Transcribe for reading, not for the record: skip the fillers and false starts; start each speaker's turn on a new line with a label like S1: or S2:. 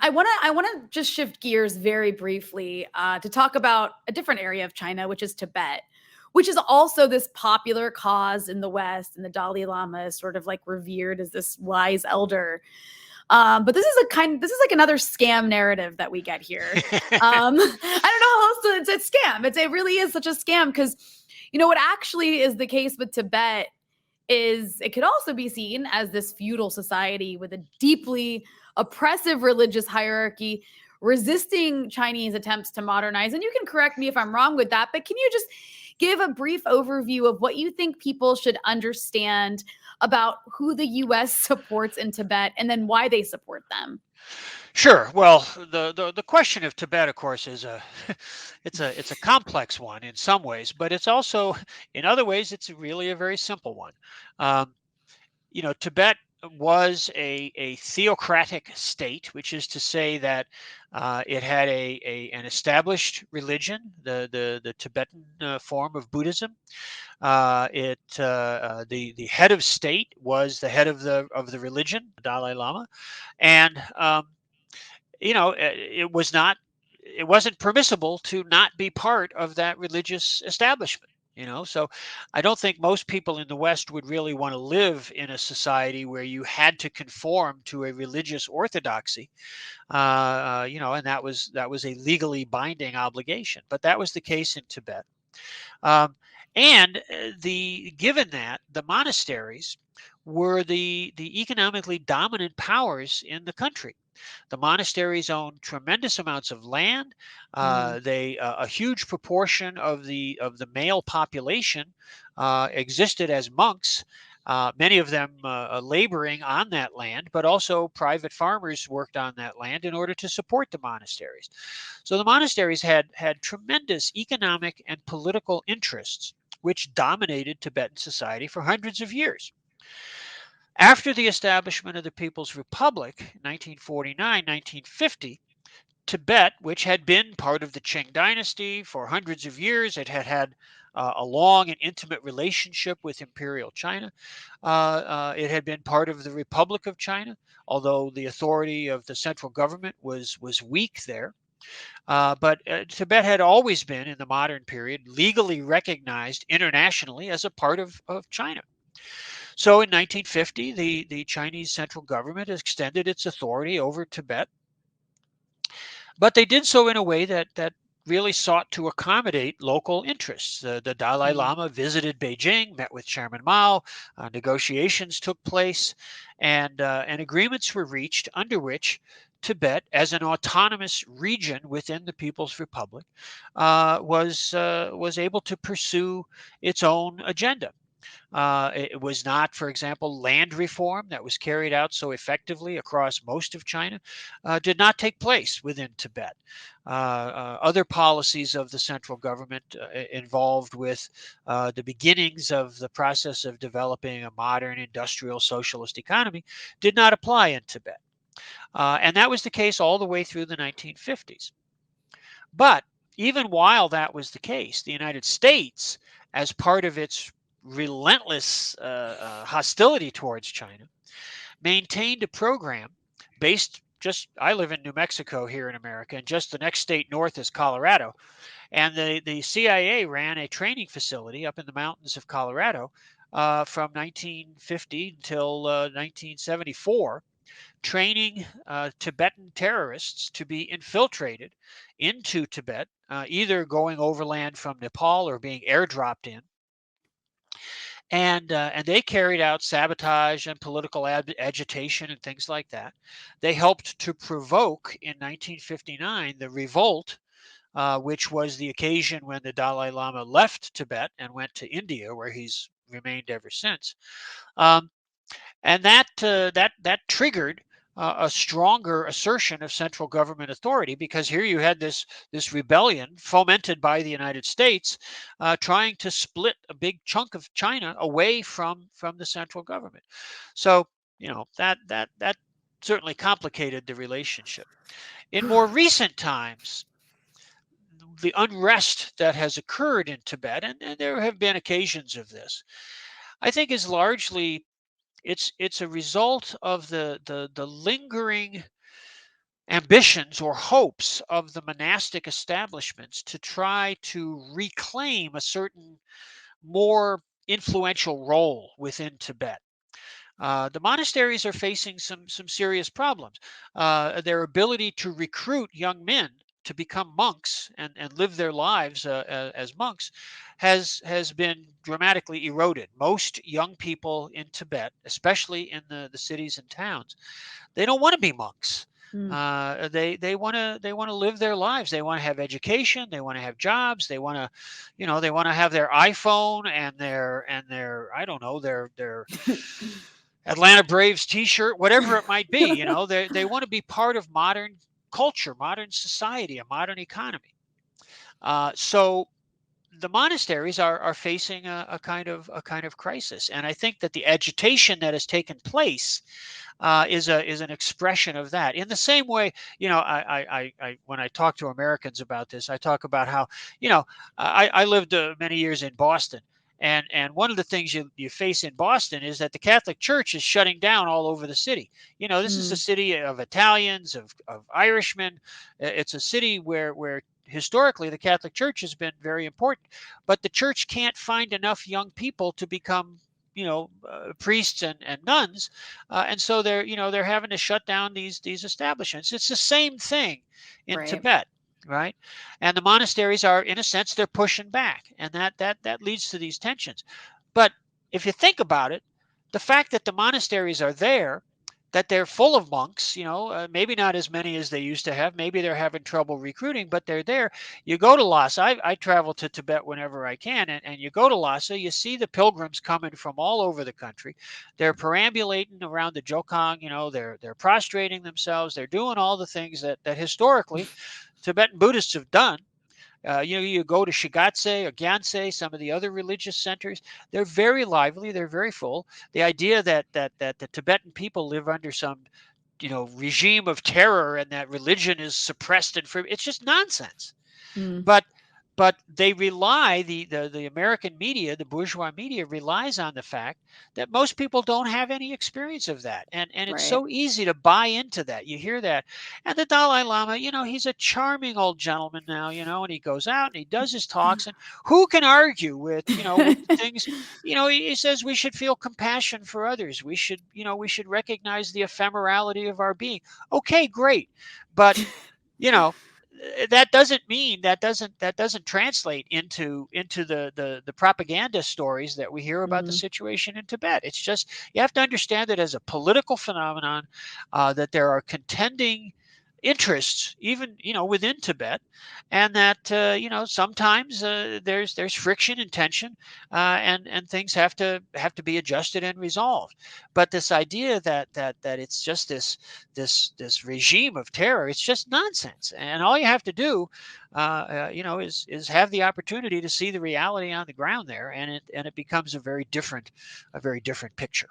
S1: I want to just shift gears very briefly to talk about a different area of China, which is Tibet, which is also this popular cause in the West, and the Dalai Lama is sort of like revered as this wise elder. But this is like another scam narrative that we get here. I don't know how else to, it's a scam. It really is such a scam because, what actually is the case with Tibet is it could also be seen as this feudal society with a deeply oppressive religious hierarchy resisting Chinese attempts to modernize. And you can correct me if I'm wrong with that, but can you just give a brief overview of what you think people should understand about who the US supports in Tibet and then why they support them?
S2: Sure. Well, the question of Tibet, of course, is a it's a complex one in some ways, but it's also in other ways it's really a very simple one. Um, Tibet was a theocratic state, which is to say that it had an established religion, the Tibetan form of Buddhism. The head of state was the head of the religion, the Dalai Lama, and it wasn't permissible to not be part of that religious establishment. So I don't think most people in the West would really want to live in a society where you had to conform to a religious orthodoxy, and that was a legally binding obligation. But that was the case in Tibet. um, and the given that the monasteries were the economically dominant powers in the country. The monasteries owned tremendous amounts of land.
S1: Mm,
S2: They A huge proportion of the male population existed as monks. Many of them laboring on that land, but also private farmers worked on that land in order to support the monasteries. So the monasteries had tremendous economic and political interests, which dominated Tibetan society for hundreds of years. After the establishment of the People's Republic, 1949, 1950, Tibet, which had been part of the Qing dynasty for hundreds of years, it had had a long and intimate relationship with Imperial China. It had been part of the Republic of China, although the authority of the central government was weak there. But Tibet had always been, in the modern period, legally recognized internationally as a part of China. So in 1950, the Chinese central government extended its authority over Tibet, but they did so in a way that really sought to accommodate local interests. The Dalai
S1: mm,
S2: Lama visited Beijing, met with Chairman Mao, negotiations took place, and agreements were reached under which Tibet, as an autonomous region within the People's Republic, was able to pursue its own agenda. It was not, for example, land reform that was carried out so effectively across most of China, did not take place within Tibet. Other policies of the central government involved with the beginnings of the process of developing a modern industrial socialist economy did not apply in Tibet. And that was the case all the way through the 1950s. But even while that was the case, the United States, as part of its relentless hostility towards China, maintained a program based just, I live in New Mexico here in America, and just the next state north is Colorado. And the CIA ran a training facility up in the mountains of Colorado from 1950 until 1974, training Tibetan terrorists to be infiltrated into Tibet, either going overland from Nepal or being airdropped in. And they carried out sabotage and political agitation and things like that. They helped to provoke in 1959 the revolt, which was the occasion when the Dalai Lama left Tibet and went to India, where he's remained ever since. Um, and that triggered a stronger assertion of central government authority, because here you had this rebellion fomented by the United States, trying to split a big chunk of China away from the central government. So that certainly complicated the relationship. In more recent times, the unrest that has occurred in Tibet, and there have been occasions of this, I think is largely it's a result of the lingering ambitions or hopes of the monastic establishments to try to reclaim a certain more influential role within Tibet. The monasteries are facing some serious problems. Their ability to recruit young men to become monks and live their lives as monks has been dramatically eroded. Most young people in Tibet, especially in the cities and towns, they don't want to be monks.
S1: Mm.
S2: They want to live their lives. They want to have education. They want to have jobs. They want to, they want to have their iPhone and their I don't know their Atlanta Braves T-shirt, whatever it might be. They want to be part of modern culture, modern society, a modern economy. So the monasteries are facing a kind of crisis, and I think that the agitation that has taken place is an expression of that. In the same way, I when I talk to Americans about this, I talk about how I lived many years in Boston. And one of the things you face in Boston is that the Catholic Church is shutting down all over the city. This is a
S1: Mm.
S2: city of Italians, of Irishmen. It's a city where historically the Catholic Church has been very important, but the church can't find enough young people to become priests and nuns, and so they're having to shut down these establishments. It's the same thing in
S1: Right.
S2: Tibet, right? And the monasteries are, in a sense, they're pushing back, and that leads to these tensions. But if you think about it, the fact that the monasteries are there, that they're full of monks, maybe not as many as they used to have. Maybe they're having trouble recruiting, but they're there. You go to Lhasa. I travel to Tibet whenever I can, and you go to Lhasa, you see the pilgrims coming from all over the country. They're perambulating around the Jokang. They're prostrating themselves. They're doing all the things that historically Tibetan Buddhists have done. You go to Shigatse or Gyanse, some of the other religious centers. They're very lively. They're very full. The idea that the Tibetan people live under some regime of terror and that religion is suppressed and free, it's just nonsense.
S1: Mm.
S2: But they rely, the American media, the bourgeois media, relies on the fact that most people don't have any experience of that, and it's
S1: Right.
S2: so easy to buy into that. You hear that. And the Dalai Lama, he's a charming old gentleman now, and he goes out and he does his talks, and who can argue with the things. He says we should feel compassion for others. We should recognize the ephemerality of our being. Okay, great. But you know that doesn't mean that doesn't translate into the propaganda stories that we hear about the
S1: Mm.
S2: situation in Tibet. It's just, you have to understand it as a political phenomenon, that there are contending interests even within Tibet, and that sometimes there's friction and tension, and things have to be adjusted and resolved. But this idea that it's just this regime of terror, it's just nonsense. And all you have to do, is have the opportunity to see the reality on the ground there, and it becomes a very different picture.